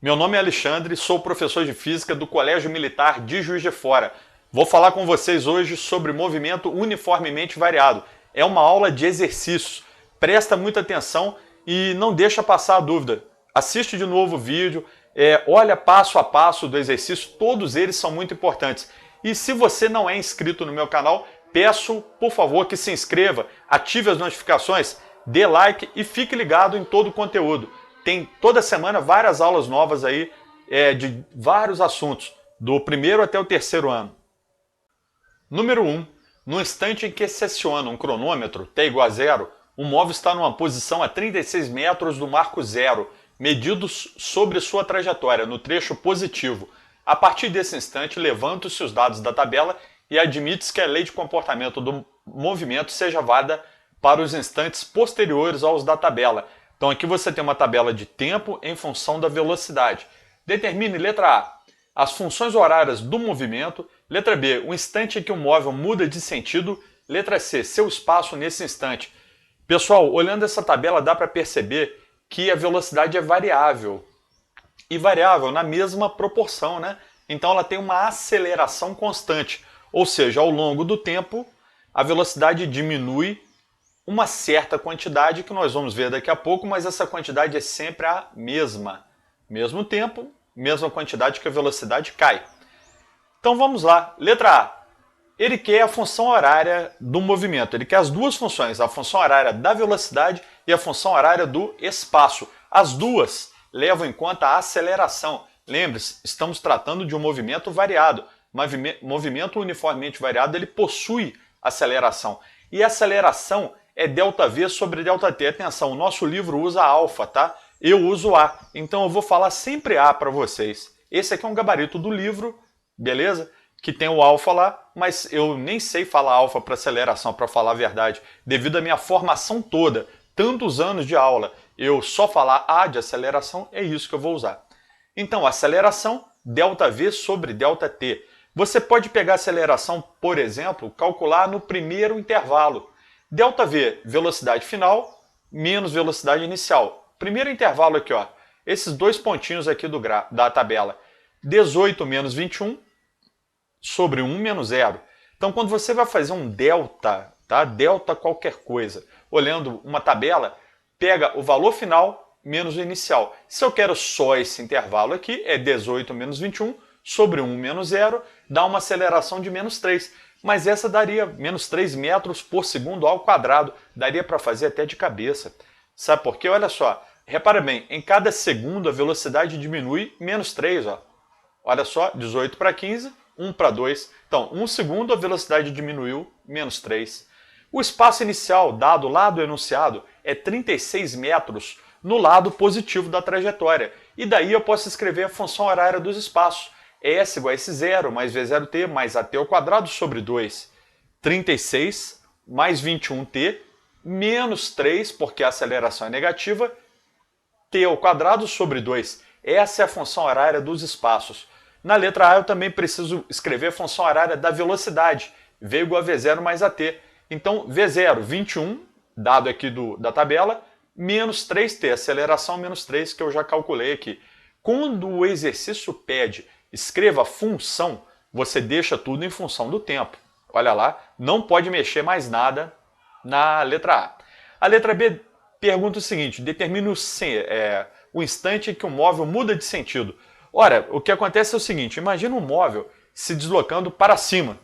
Meu nome é Alexandre, sou professor de Física do Colégio Militar de Juiz de Fora. Vou falar com vocês hoje sobre movimento uniformemente variado. É uma aula de exercícios. Presta muita atenção e não deixa passar a dúvida. Assiste de novo o vídeo, olha passo a passo do exercício, todos eles são muito importantes. E se você não é inscrito no meu canal, peço, por favor, que se inscreva, ative as notificações, dê like e fique ligado em todo o conteúdo. Tem toda semana várias aulas novas aí de vários assuntos, do primeiro até o terceiro ano. Número 1. No instante em que se aciona um cronômetro, t igual a zero, o móvel está numa posição a 36 metros do marco zero, medidos sobre sua trajetória, no trecho positivo. A partir desse instante, levantam-se os dados da tabela e admite-se que a lei de comportamento do movimento seja válida para os instantes posteriores aos da tabela. Então aqui você tem uma tabela de tempo em função da velocidade. Determine, letra A, as funções horárias do movimento. Letra B, o instante em que o móvel muda de sentido. Letra C, seu espaço nesse instante. Pessoal, olhando essa tabela dá para perceber que a velocidade é variável. E variável na mesma proporção, né? Então ela tem uma aceleração constante. Ou seja, ao longo do tempo, a velocidade diminui uma certa quantidade que nós vamos ver daqui a pouco, mas essa quantidade é sempre a mesma. Mesmo tempo, mesma quantidade que a velocidade cai. Então vamos lá. Letra A. Ele quer a função horária do movimento. Ele quer as duas funções, a função horária da velocidade e a função horária do espaço. As duas levam em conta a aceleração. Lembre-se, estamos tratando de um movimento variado. Movimento uniformemente variado, ele possui aceleração. E a aceleração é ΔV sobre ΔT. Atenção, o nosso livro usa alfa, tá? Eu uso A. Então eu vou falar sempre A para vocês. Esse aqui é um gabarito do livro, beleza? Que tem o alfa lá, mas eu nem sei falar alfa para aceleração, para falar a verdade. Devido à minha formação toda, tantos anos de aula, eu só falar A de aceleração, é isso que eu vou usar. Então, aceleração, ΔV sobre ΔT. Você pode pegar a aceleração, por exemplo, calcular no primeiro intervalo. ΔV, velocidade final, menos velocidade inicial. Primeiro intervalo aqui, ó, esses dois pontinhos aqui da tabela. 18 menos 21 sobre 1 menos 0. Então, quando você vai fazer um delta, tá? Delta qualquer coisa, olhando uma tabela, pega o valor final menos o inicial. Se eu quero só esse intervalo aqui, é 18 menos 21 sobre 1 menos 0, dá uma aceleração de menos 3. Mas essa daria menos 3 metros por segundo ao quadrado. Daria para fazer até de cabeça. Sabe por quê? Olha só. Repara bem, em cada segundo a velocidade diminui menos 3. Ó. Olha só, 18 para 15, 1 para 2. Então, 1 segundo a velocidade diminuiu menos 3. O espaço inicial dado lá do enunciado é 36 metros no lado positivo da trajetória. E daí eu posso escrever a função horária dos espaços. S igual a S0 mais V0t mais AT ao quadrado sobre 2. 36 mais 21t menos 3, porque a aceleração é negativa, t ao quadrado sobre 2. Essa é a função horária dos espaços. Na letra A eu também preciso escrever a função horária da velocidade. V igual a V0 mais AT. Então V0, 21, dado aqui da tabela, menos 3t, aceleração menos 3, que eu já calculei aqui. Quando o exercício pede escreva função, você deixa tudo em função do tempo. Olha lá, não pode mexer mais nada na letra A. A letra B pergunta o seguinte, determine o instante em que o móvel muda de sentido. Ora, o que acontece é o seguinte, imagina um móvel se deslocando para cima.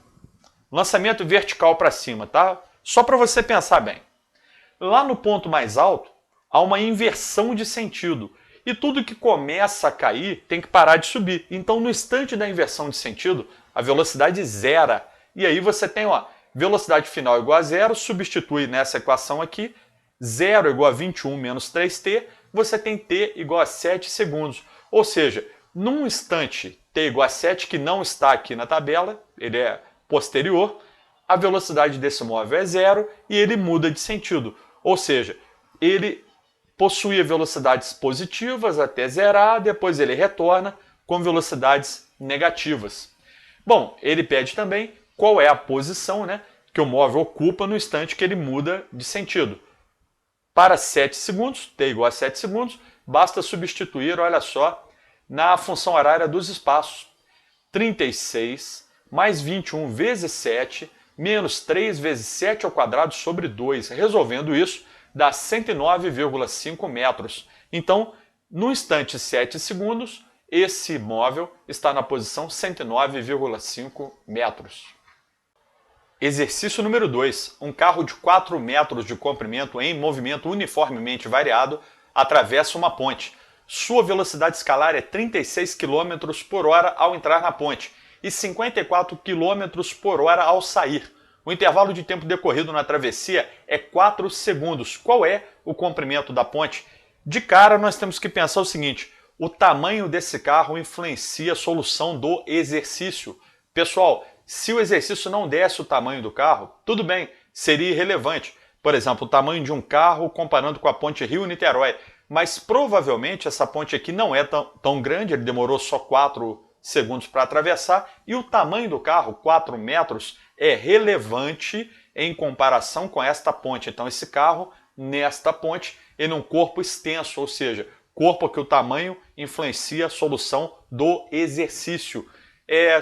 Lançamento vertical para cima, tá? Só para você pensar bem. Lá no ponto mais alto, há uma inversão de sentido. E tudo que começa a cair tem que parar de subir. Então, no instante da inversão de sentido, a velocidade zera. E aí você tem, ó, velocidade final igual a zero, substitui nessa equação aqui, 0 igual a 21 menos 3t, você tem t igual a 7 segundos. Ou seja, num instante t igual a 7, que não está aqui na tabela, ele é posterior, a velocidade desse móvel é zero e ele muda de sentido. Ou seja, ele possuía velocidades positivas até zerar, depois ele retorna com velocidades negativas. Bom, ele pede também qual é a posição, né, que o móvel ocupa no instante que ele muda de sentido. Para 7 segundos, t igual a 7 segundos, basta substituir, olha só, na função horária dos espaços. 36 mais 21 vezes 7 menos 3 vezes 7 ao quadrado sobre 2. Resolvendo isso, dá 109,5 metros. Então, no instante 7 segundos, esse móvel está na posição 109,5 metros. Exercício número 2. Um carro de 4 metros de comprimento em movimento uniformemente variado atravessa uma ponte. Sua velocidade escalar é 36 km por hora ao entrar na ponte e 54 km por hora ao sair. O intervalo de tempo decorrido na travessia é 4 segundos. Qual é o comprimento da ponte? De cara, nós temos que pensar o seguinte: o tamanho desse carro influencia a solução do exercício. Pessoal, se o exercício não desse o tamanho do carro, tudo bem, seria irrelevante. Por exemplo, o tamanho de um carro comparando com a ponte Rio-Niterói. Mas provavelmente essa ponte aqui não é tão grande, ele demorou só 4 segundos para atravessar, e o tamanho do carro, 4 metros, é relevante em comparação com esta ponte. Então esse carro, nesta ponte, ele é um corpo extenso, ou seja, corpo que o tamanho influencia a solução do exercício.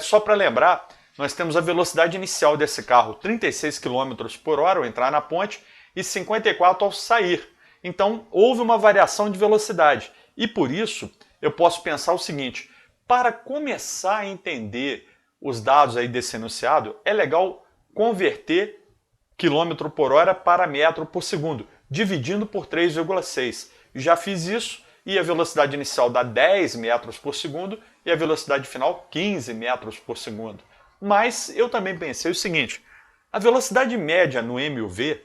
Só para lembrar, nós temos a velocidade inicial desse carro, 36 km por hora ao entrar na ponte e 54 ao sair. Então houve uma variação de velocidade e por isso eu posso pensar o seguinte: para começar a entender os dados aí desse enunciado, é legal converter km por hora para metro por segundo, dividindo por 3,6. Já fiz isso e a velocidade inicial dá 10 metros por segundo e a velocidade final 15 metros por segundo. Mas eu também pensei o seguinte: a velocidade média no MUV,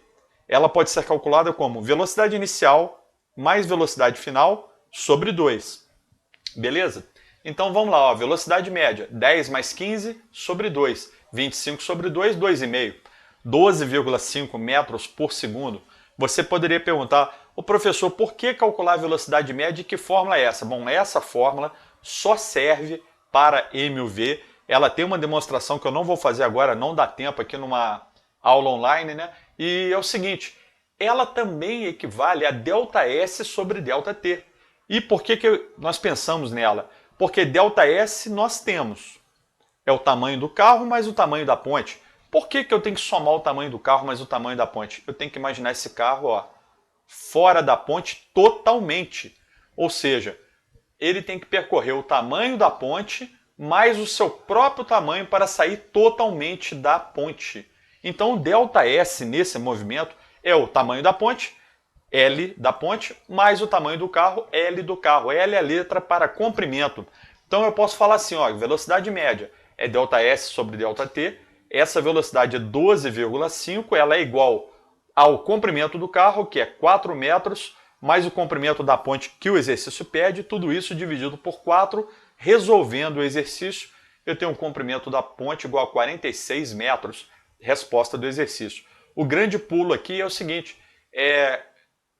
ela pode ser calculada como velocidade inicial mais velocidade final sobre 2. Beleza? Então vamos lá, ó, velocidade média, 10 mais 15 sobre 2, 25 sobre 2, 2,5, 12,5 metros por segundo. Você poderia perguntar: o professor, por que calcular a velocidade média e que fórmula é essa? Bom, essa fórmula só serve para MUV, ela tem uma demonstração que eu não vou fazer agora, não dá tempo aqui numa aula online, né? E é o seguinte, ela também equivale a ΔS sobre ΔT. E por que nós pensamos nela? Porque ΔS nós temos, é o tamanho do carro mais o tamanho da ponte. Por que eu tenho que somar o tamanho do carro mais o tamanho da ponte? Eu tenho que imaginar esse carro, ó, fora da ponte totalmente. Ou seja, ele tem que percorrer o tamanho da ponte mais o seu próprio tamanho para sair totalmente da ponte. Então o ΔS nesse movimento é o tamanho da ponte, L da ponte, mais o tamanho do carro, L do carro. L é a letra para comprimento. Então eu posso falar assim, ó, velocidade média é ΔS sobre ΔT, essa velocidade é 12,5, ela é igual ao comprimento do carro, que é 4 metros, mais o comprimento da ponte que o exercício pede, tudo isso dividido por 4, resolvendo o exercício, eu tenho um comprimento da ponte igual a 46 metros, resposta do exercício. O grande pulo aqui é o seguinte,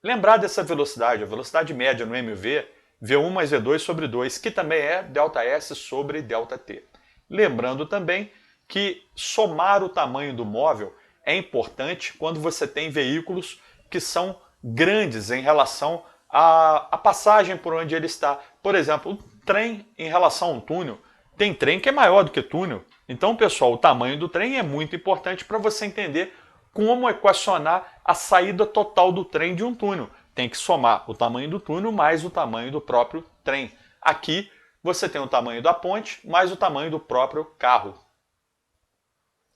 lembrar dessa velocidade, a velocidade média no MUV, V1 mais V2 sobre 2, que também é ΔS sobre ΔT. Lembrando também que somar o tamanho do móvel é importante quando você tem veículos que são grandes em relação à passagem por onde ele está. Por exemplo, o trem em relação a um túnel, tem trem que é maior do que túnel. Então, pessoal, o tamanho do trem é muito importante para você entender como equacionar a saída total do trem de um túnel. Tem que somar o tamanho do túnel mais o tamanho do próprio trem. Aqui você tem o tamanho da ponte mais o tamanho do próprio carro.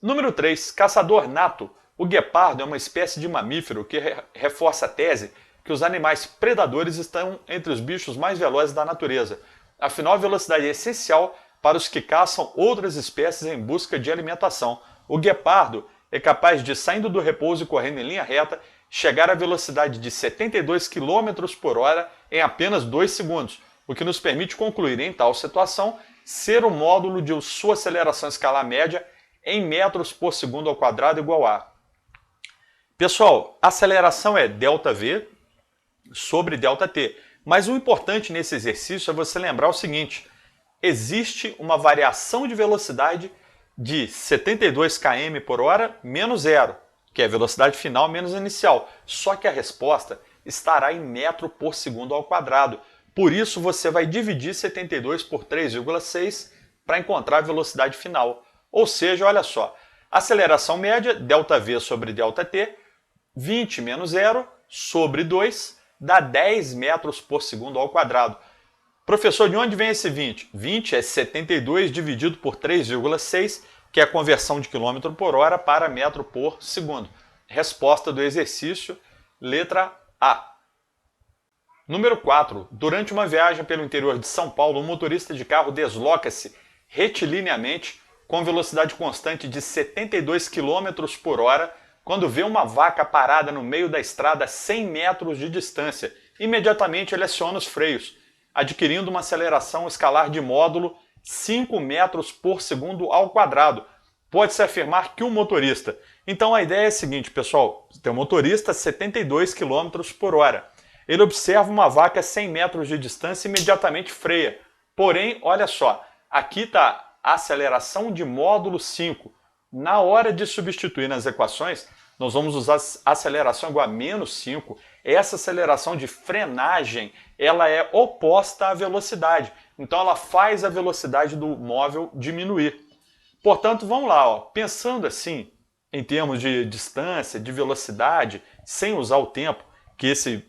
Número 3. Caçador nato. O guepardo é uma espécie de mamífero que reforça a tese que os animais predadores estão entre os bichos mais velozes da natureza. Afinal, a velocidade é essencial para os que caçam outras espécies em busca de alimentação. O guepardo é capaz de, saindo do repouso e correndo em linha reta, chegar à velocidade de 72 km por hora em apenas 2 segundos, o que nos permite concluir, em tal situação, ser o módulo de sua aceleração escalar média em metros por segundo ao quadrado igual a. Pessoal, a aceleração é ΔV sobre ΔT, mas o importante nesse exercício é você lembrar o seguinte, existe uma variação de velocidade de 72 km por hora menos zero, que é a velocidade final menos inicial. Só que a resposta estará em metro por segundo ao quadrado. Por isso, você vai dividir 72 por 3,6 para encontrar a velocidade final. Ou seja, olha só, aceleração média, ΔV sobre ΔT, 20 menos 0 sobre 2 dá 10 metros por segundo ao quadrado. Professor, de onde vem esse 20? 20 é 72 dividido por 3,6, que é a conversão de quilômetro por hora para metro por segundo. Resposta do exercício, letra A. Número 4. Durante uma viagem pelo interior de São Paulo, um motorista de carro desloca-se retilineinamente com velocidade constante de 72 km por hora quando vê uma vaca parada no meio da estrada a 100 metros de distância. Imediatamente ele aciona os freios, adquirindo uma aceleração escalar de módulo 5 metros por segundo ao quadrado. Pode-se afirmar que o motorista... Então a ideia é a seguinte, pessoal, tem um motorista a 72 km por hora. Ele observa uma vaca a 100 metros de distância e imediatamente freia. Porém, olha só, aqui está a aceleração de módulo 5. Na hora de substituir nas equações, nós vamos usar aceleração igual a menos 5. Essa aceleração de frenagem, ela é oposta à velocidade. Então ela faz a velocidade do móvel diminuir. Portanto, vamos lá, ó, pensando assim, em termos de distância, de velocidade, sem usar o tempo que esse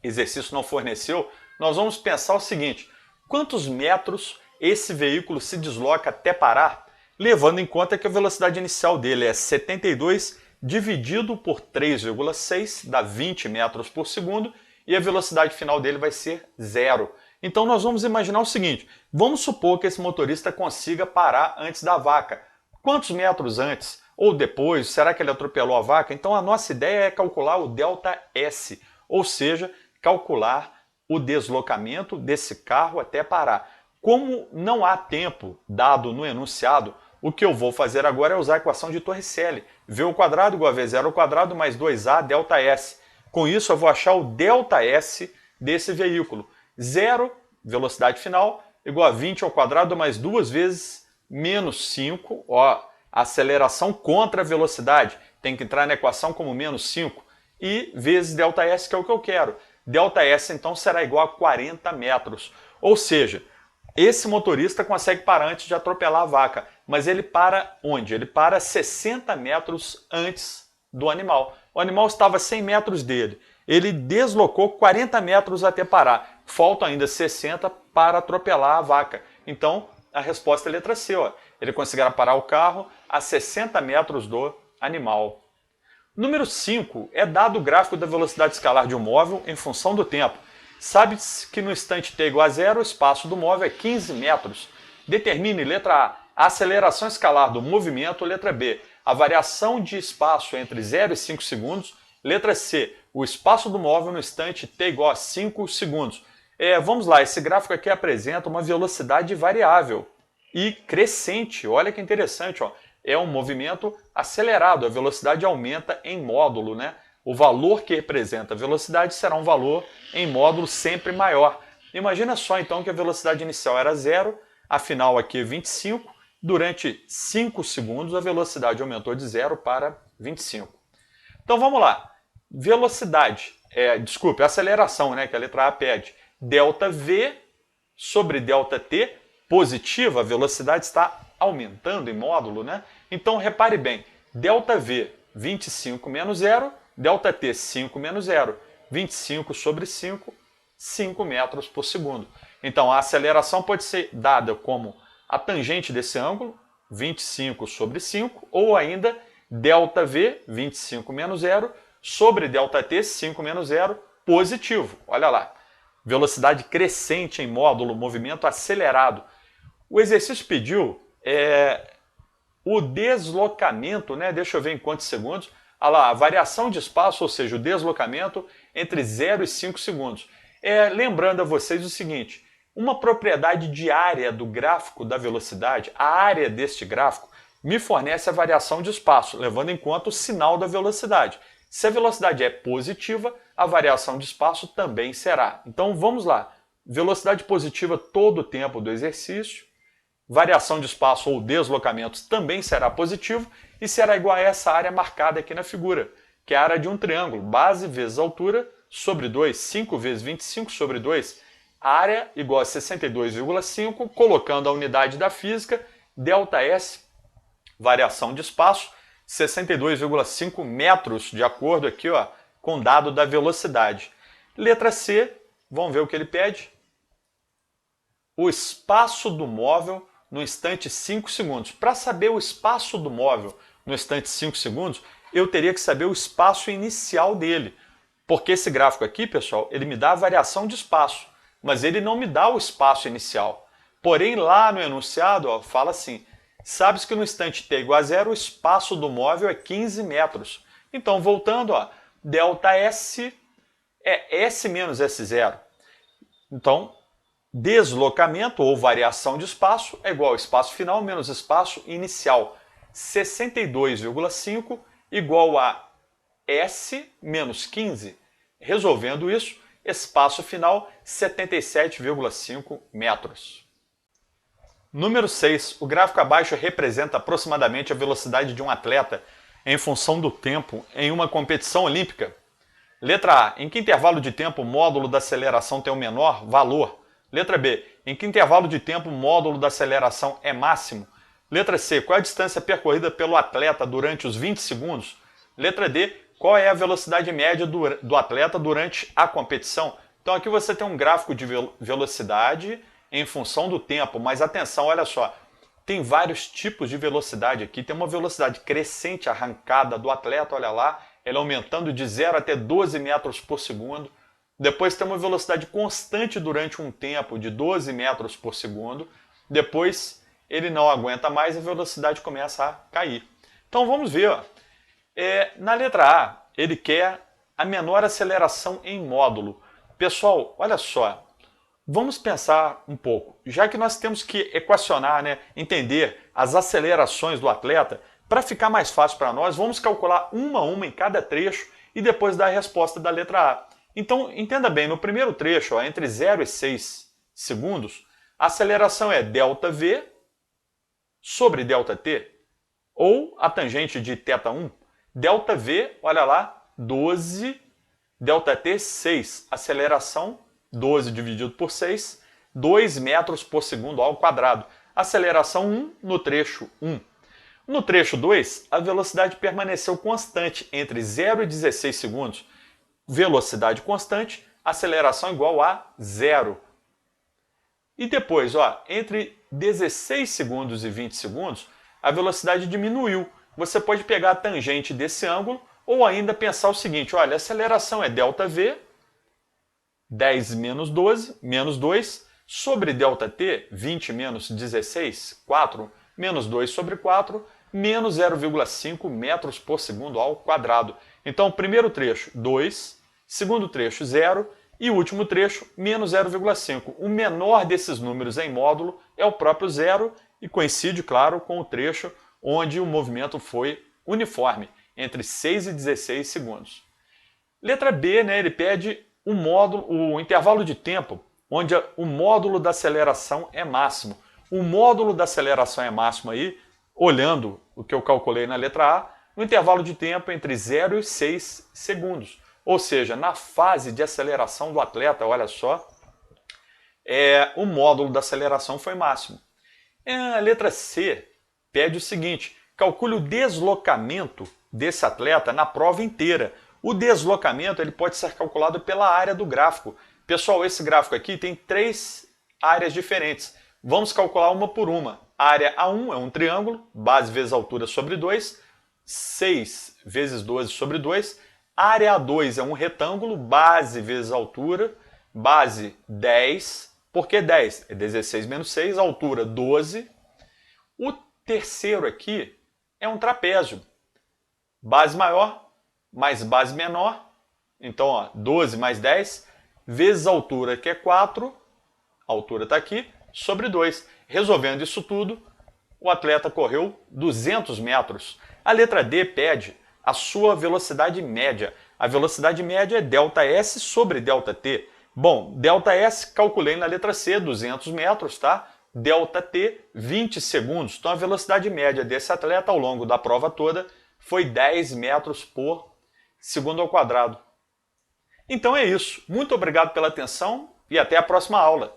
exercício não forneceu, nós vamos pensar o seguinte: quantos metros esse veículo se desloca até parar, levando em conta que a velocidade inicial dele é 72 dividido por 3,6, dá 20 metros por segundo, e a velocidade final dele vai ser 0. Então nós vamos imaginar o seguinte: vamos supor que esse motorista consiga parar antes da vaca. Quantos metros antes ou depois? Será que ele atropelou a vaca? Então a nossa ideia é calcular o ΔS, ou seja, calcular o deslocamento desse carro até parar. Como não há tempo dado no enunciado, o que eu vou fazer agora é usar a equação de Torricelli. V ao quadrado igual a V0 ao quadrado mais 2A ΔS. Com isso eu vou achar o ΔS desse veículo. 0, velocidade final, igual a 20 ao quadrado mais 2 vezes menos 5. Ó, aceleração contra a velocidade. Tem que entrar na equação como menos 5. E vezes ΔS, que é o que eu quero. ΔS, então, será igual a 40 metros. Ou seja, esse motorista consegue parar antes de atropelar a vaca. Mas ele para onde? Ele para 60 metros antes do animal. O animal estava a 100 metros dele. Ele deslocou 40 metros até parar. Faltam ainda 60 para atropelar a vaca. Então, a resposta é a letra C. Ó. Ele conseguirá parar o carro a 60 metros do animal. Número 5 é dado o gráfico da velocidade escalar de um móvel em função do tempo. Sabe-se que no instante t igual a 0, o espaço do móvel é 15 metros. Determine, letra A, a aceleração escalar do movimento, letra B, a variação de espaço entre 0 e 5 segundos, letra C, o espaço do móvel no instante t igual a 5 segundos. Vamos lá, esse gráfico aqui apresenta uma velocidade variável e crescente. Olha que interessante, ó. É um movimento acelerado, a velocidade aumenta em módulo, né? O valor que representa a velocidade será um valor em módulo sempre maior. Imagina só então que a velocidade inicial era 0, a final aqui é 25, durante 5 segundos a velocidade aumentou de 0 para 25. Então vamos lá, velocidade, aceleração, né, que a letra A pede, ΔV sobre ΔT, positiva, a velocidade está aumentando em módulo, né? Então repare bem, ΔV 25 menos 0, ΔT 5 menos 0, 25 sobre 5, 5 metros por segundo. Então a aceleração pode ser dada como a tangente desse ângulo, 25 sobre 5, ou ainda ΔV 25 menos 0 sobre ΔT 5 menos 0, positivo. Olha lá, velocidade crescente em módulo, movimento acelerado. O exercício pediu o deslocamento, né? Deixa eu ver em quantos segundos. Olha lá, a variação de espaço, ou seja, o deslocamento entre 0 e 5 segundos. Lembrando a vocês o seguinte, uma propriedade de área do gráfico da velocidade, a área deste gráfico, me fornece a variação de espaço, levando em conta o sinal da velocidade. Se a velocidade é positiva, a variação de espaço também será. Então vamos lá, velocidade positiva todo o tempo do exercício, variação de espaço ou deslocamentos também será positivo e será igual a essa área marcada aqui na figura, que é a área de um triângulo, base vezes altura sobre 2, 5 vezes 25 sobre 2. área igual a 62,5, colocando a unidade da física, ΔS, variação de espaço, 62,5 metros, de acordo aqui ó, com o dado da velocidade. Letra C, vamos ver o que ele pede. O espaço do móvel no instante 5 segundos. Para saber o espaço do móvel no instante 5 segundos, eu teria que saber o espaço inicial dele. Porque esse gráfico aqui, pessoal, ele me dá a variação de espaço, mas ele não me dá o espaço inicial. Porém, lá no enunciado, ó, fala assim, sabes que no instante t igual a zero, o espaço do móvel é 15 metros. Então, voltando, ó, ΔS é S menos S0. Então, deslocamento ou variação de espaço é igual ao espaço final menos espaço inicial. 62,5 igual a S menos 15. Resolvendo isso, espaço final 77,5 metros. Número 6. O gráfico abaixo representa aproximadamente a velocidade de um atleta em função do tempo em uma competição olímpica. Letra A. Em que intervalo de tempo o módulo da aceleração tem o menor valor? Letra B. Em que intervalo de tempo o módulo da aceleração é máximo? Letra C. Qual é a distância percorrida pelo atleta durante os 20 segundos? Letra D. Qual é a velocidade média do atleta durante a competição? Então aqui você tem um gráfico de velocidade em função do tempo, mas atenção, olha só, tem vários tipos de velocidade aqui. Tem uma velocidade crescente arrancada do atleta, olha lá, ela aumentando de 0 até 12 metros por segundo. Depois tem uma velocidade constante durante um tempo de 12 metros por segundo. Depois ele não aguenta mais e a velocidade começa a cair. Então vamos ver. Ó. Na letra A, ele quer a menor aceleração em módulo. Pessoal, olha só. Vamos pensar um pouco. Já que nós temos que equacionar, né, entender as acelerações do atleta, para ficar mais fácil para nós, vamos calcular uma a uma em cada trecho e depois dar a resposta da letra A. Então, entenda bem, no primeiro trecho, ó, entre 0 e 6 segundos, a aceleração é ΔV sobre ΔT, ou a tangente de θ1. ΔV, olha lá, 12, ΔT 6, aceleração 12 dividido por 6, 2 metros por segundo ao quadrado. Aceleração 1 no trecho 1. No trecho 2, a velocidade permaneceu constante entre 0 e 16 segundos. Velocidade constante, aceleração igual a 0. E depois, ó, entre 16 segundos e 20 segundos, a velocidade diminuiu. Você pode pegar a tangente desse ângulo ou ainda pensar o seguinte, olha, a aceleração é ΔV, 10 menos 12, menos 2, sobre ΔT, 20 menos 16, 4, menos 2 sobre 4, menos 0,5 metros por segundo ao quadrado. Então, primeiro trecho, 2, segundo trecho, 0, e o último trecho, menos 0,5. O menor desses números em módulo é o próprio 0 e coincide, claro, com o trecho onde o movimento foi uniforme, entre 6 e 16 segundos. Letra B, né, ele pede o intervalo de tempo onde o módulo da aceleração é máximo. O módulo da aceleração é máximo aí, olhando o que eu calculei na letra A, no intervalo de tempo entre 0 e 6 segundos. Ou seja, na fase de aceleração do atleta, olha só, o módulo da aceleração foi máximo. A letra C pede o seguinte, calcule o deslocamento desse atleta na prova inteira. O deslocamento ele pode ser calculado pela área do gráfico. Pessoal, esse gráfico aqui tem 3 áreas diferentes. Vamos calcular uma por uma. A área A1 é um triângulo, base vezes altura sobre 2, 6 vezes 12 sobre 2. A área A2 é um retângulo, base vezes altura, base 10. Por que 10? É 16 menos 6, altura 12. O terceiro aqui é um trapézio. Base maior mais base menor, então ó, 12 mais 10, vezes a altura, que é 4, a altura está aqui, sobre 2. Resolvendo isso tudo, o atleta correu 200 metros. A letra D pede a sua velocidade média. A velocidade média é ΔS sobre ΔT. Bom, ΔS calculei na letra C, 200 metros, tá? ΔT, 20 segundos. Então a velocidade média desse atleta ao longo da prova toda foi 10 metros por segundo ao quadrado. Então é isso. Muito obrigado pela atenção e até a próxima aula.